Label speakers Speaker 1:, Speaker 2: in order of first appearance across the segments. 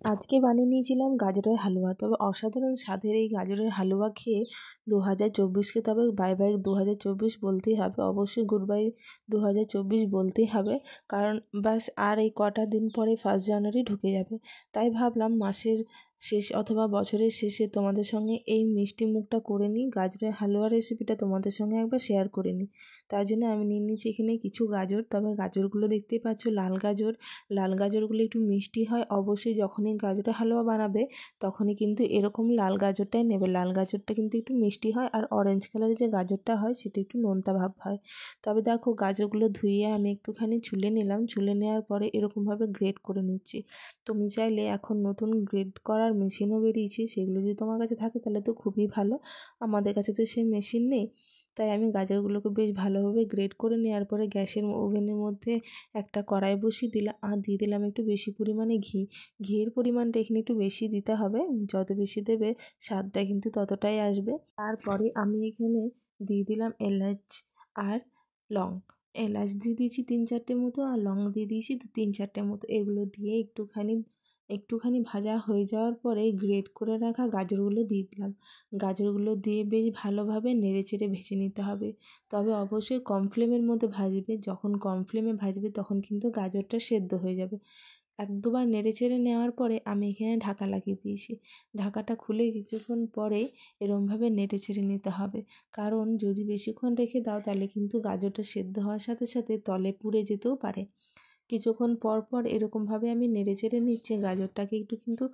Speaker 1: আজকে বানিয়ে নিয়েছিলাম গাজরের হালুয়া। তবে অসাধারণ স্বাদের এই গাজরের হালুয়া খেয়ে 2024কে তবে বাই বাই 2024 বলতেই হবে। অবশ্যই গুড বাই 2024 বলতেই হবে, কারণ ব্যাস আর এই কটা দিন পরে 1 জানুয়ারি ঢুকে যাবে। তাই ভাবলাম মাসের শেষ অথবা বছরের শেষে তোমাদের সঙ্গে এই মিষ্টি মুখটা করে নিই, গাজরের হালুয়া রেসিপিটা তোমাদের সঙ্গে একবার শেয়ার করে নিই। তার জন্য আমি নিয়ে নিচ্ছি এখানে কিছু গাজর। তবে গাজরগুলো দেখতেই পাচ্ছ লাল গাজর। লাল গাজরগুলো একটু মিষ্টি হয়। অবশ্যই যখনই গাজরের হালুয়া বানাবে তখনই কিন্তু এরকম লাল গাজরটাই নেবে। লাল গাজরটা কিন্তু একটু মিষ্টি হয়, আর অরেঞ্জ কালারের যে গাজরটা হয় সেটা একটু নোনতা ভাব হয়। তবে দেখো গাজরগুলো ধুয়ে আমি একটুখানি ছুলে নিলাম। ছুলে নেওয়ার পরে এরকমভাবে গ্রেট করে নিচ্ছি। তুমি চাইলে এখন নতুন গ্রেট করার মেশিনও বেরিয়েছে, সেগুলো যদি তোমার কাছে থাকে তাহলে তো খুবই ভালো। আমাদের কাছে তো সেই মেশিন নেই। তাই আমি গাজরগুলোকে বেশ ভালোভাবে গ্রেট করে নেওয়ার পরে গ্যাসের ওভেনের মধ্যে একটা কড়াই বসিয়ে দিলাম, আর দিয়ে দিলাম একটু বেশি পরিমাণে ঘি। ঘিয়ের পরিমাণটা এখানে একটু বেশি দিতে হবে। যত বেশি দেবে স্বাদটা কিন্তু ততটাই আসবে। তারপরে আমি এখানে দিয়ে দিলাম এলাচ আর লং। এলাচ দিয়ে দিয়েছি 3-4টে মতো, আর লং দিয়ে দিয়েছি 3-4টে মতো। এগুলো দিয়ে একটুখানি ভাজা হয়ে যাওয়ার পরে গ্রেট করে রাখা গাজরগুলো দিয়ে দিলাম। গাজরগুলো দিয়ে বেশ ভালোভাবে নেড়েচেড়ে ভেজে নিতে হবে। তবে অবশ্যই কম ফ্লেমের মধ্যে ভাজবে। যখন কম ফ্লেমে ভাজবে তখন কিন্তু গাজরটা সেদ্ধ হয়ে যাবে। 1-2বার নেড়েচেড়ে নেওয়ার পরে আমি এখানে ঢাকা লাগিয়ে দিয়েছি। ঢাকাটা খুলে কিছুক্ষণ পরে এরমভাবে নেড়েচেড়ে নিতে হবে, কারণ যদি বেশিক্ষণ রেখে দাও তাহলে কিন্তু গাজরটা সেদ্ধ হওয়ার সাথে সাথে তলে পুড়ে যেতেও পারে। কিছুক্ষণ পর পর এরকমভাবে আমি নেড়েচেড়ে নিচ্ছি। গাজরটাকে একটু কিন্তু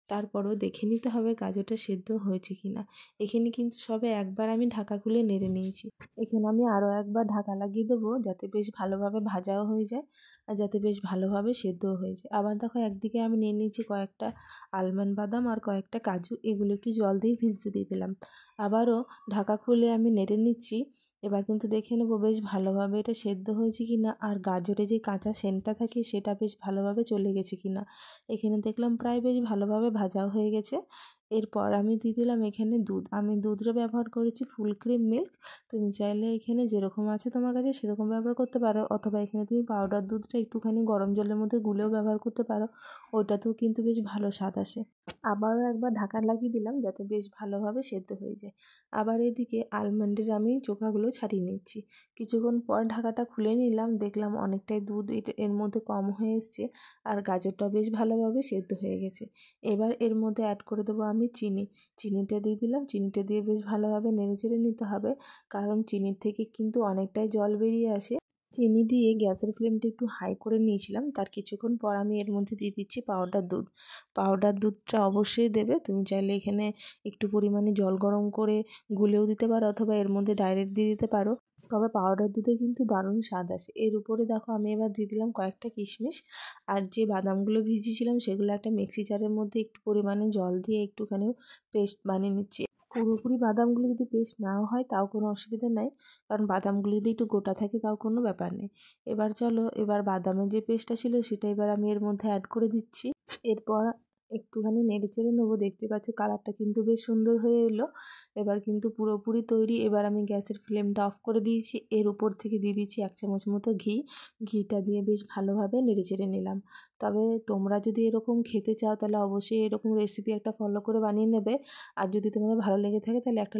Speaker 1: তারপরেও দেখে নিতে হবে গাজরটা সেদ্ধ হয়েছে কিনা। এখানে কিন্তু সবে একবার আমি ঢাকা খুলে নেড়ে নিয়েছি। এখানে আমি আরও একবার ঢাকা লাগিয়ে দেবো, যাতে বেশ ভালোভাবে ভাজাও হয়ে যায় আর যাতে বেশ ভালোভাবে সেদ্ধও হয়ে যায়। আবার দেখো একদিকে আমি নিয়ে নিয়েছি কয়েকটা আলমন্ড বাদাম আর কয়েকটা কাজু। এগুলো একটু জল দিয়ে ভিজতে দিয়ে দিলাম। আবারও ঢাকা খুলে আমি নেড়ে নিচ্ছি। এবার কিন্তু দেখে নেবো বেশ ভালোভাবে এটা সেদ্ধ হয়েছে কিনা, আর গাজরে যে কাঁচা সেন্টটা থাকে সেটা বেশ ভালোভাবে চলে গেছে কিনা। এখানে দেখলাম প্রায় বেশ ভালোভাবে ভাজাও হয়ে গেছে। এরপর আমি দিয়ে দিলাম এখানে দুধ। আমি দুধটা ব্যবহার করেছি ফুল ক্রিম মিল্ক। তুমি চাইলে এখানে যেরকম আছে তোমার কাছে সেরকম ব্যবহার করতে পারো, অথবা এখানে তুমি পাউডার দুধটা একটুখানি গরম জলের মধ্যে গুলেও ব্যবহার করতে পারো। ওটাতেও কিন্তু বেশ ভালো স্বাদ আসে। আবারও একবার ঢাকা লাগিয়ে দিলাম যাতে বেশ ভালোভাবে সেদ্ধ হয়ে যায়। আবার এদিকে আলমন্ডের আমি চোখাগুলো ছাড়িয়ে নিচ্ছি। কিছুক্ষণ পর ঢাকাটা খুলে নিলাম, দেখলাম অনেকটাই দুধ এর মধ্যে কম হয়ে এসছে, আর গাজরটা বেশ ভালোভাবে সেদ্ধ হয়ে গেছে। এবার এর মধ্যে অ্যাড করে দেবো আমি চিনি। চিনিটা দিয়ে দিলাম। চিনিটা দিয়ে বেশ ভালোভাবে নেড়েচেড়ে নিতে হবে, কারণ চিনির থেকে কিন্তু অনেকটাই জল বেরিয়ে আসে। চিনি দিয়ে গ্যাসের ফ্লেমটা একটু হাই করে নিয়েছিলাম। তার কিছুক্ষণ পর আমি এর মধ্যে দিয়ে দিচ্ছি পাউডার দুধ। পাউডার দুধটা অবশ্যই দেবে। তুমি চাইলে এখানে একটু পরিমাণে জল গরম করে গুলেও দিতে পারো, অথবা এর মধ্যে ডাইরেক্ট দিয়ে দিতে পারো। তবে পাউডার দুধে কিন্তু দারুণ স্বাদ আসে। এর উপরে দেখো আমি এবার দিয়ে দিলাম কয়েকটা কিশমিশ, আর যে বাদামগুলো ভিজিয়েছিলাম সেগুলো একটা মিক্সি জারের মধ্যে একটু পরিমাণে জল দিয়ে একটুখানি পেস্ট বানিয়ে নিচ্ছি। পুরোপুরি বাদামগুলো যদি পেস্ট নাও হয় তাও কোনো অসুবিধা নাই, কারণ বাদামগুলো যদি একটু গোটা থাকে তাও কোনো ব্যাপার নেই। এবার চলো, এবার বাদামের যে পেস্টটা ছিল সেটা এবার আমি এর মধ্যে অ্যাড করে দিচ্ছি। এরপর একটুখানি নেড়েচেড়ে নেবো। দেখতে পাচ্ছ কালারটা কিন্তু বেশ সুন্দর হয়ে এলো। এবার কিন্তু পুরোপুরি তৈরি। এবার আমি গ্যাসের ফ্লেমটা অফ করে দিয়েছি। এর উপর থেকে দিয়ে দিচ্ছি 1 চামচ মতো ঘি। ঘিটা দিয়ে বেশ ভালোভাবে নেড়েচেড়ে নিলাম। তবে তোমরা যদি এরকম খেতে চাও তাহলে অবশ্যই এরকম রেসিপি একটা ফলো করে বানিয়ে নেবে। আর যদি তোমাদের ভালো লেগে থাকে তাহলে একটা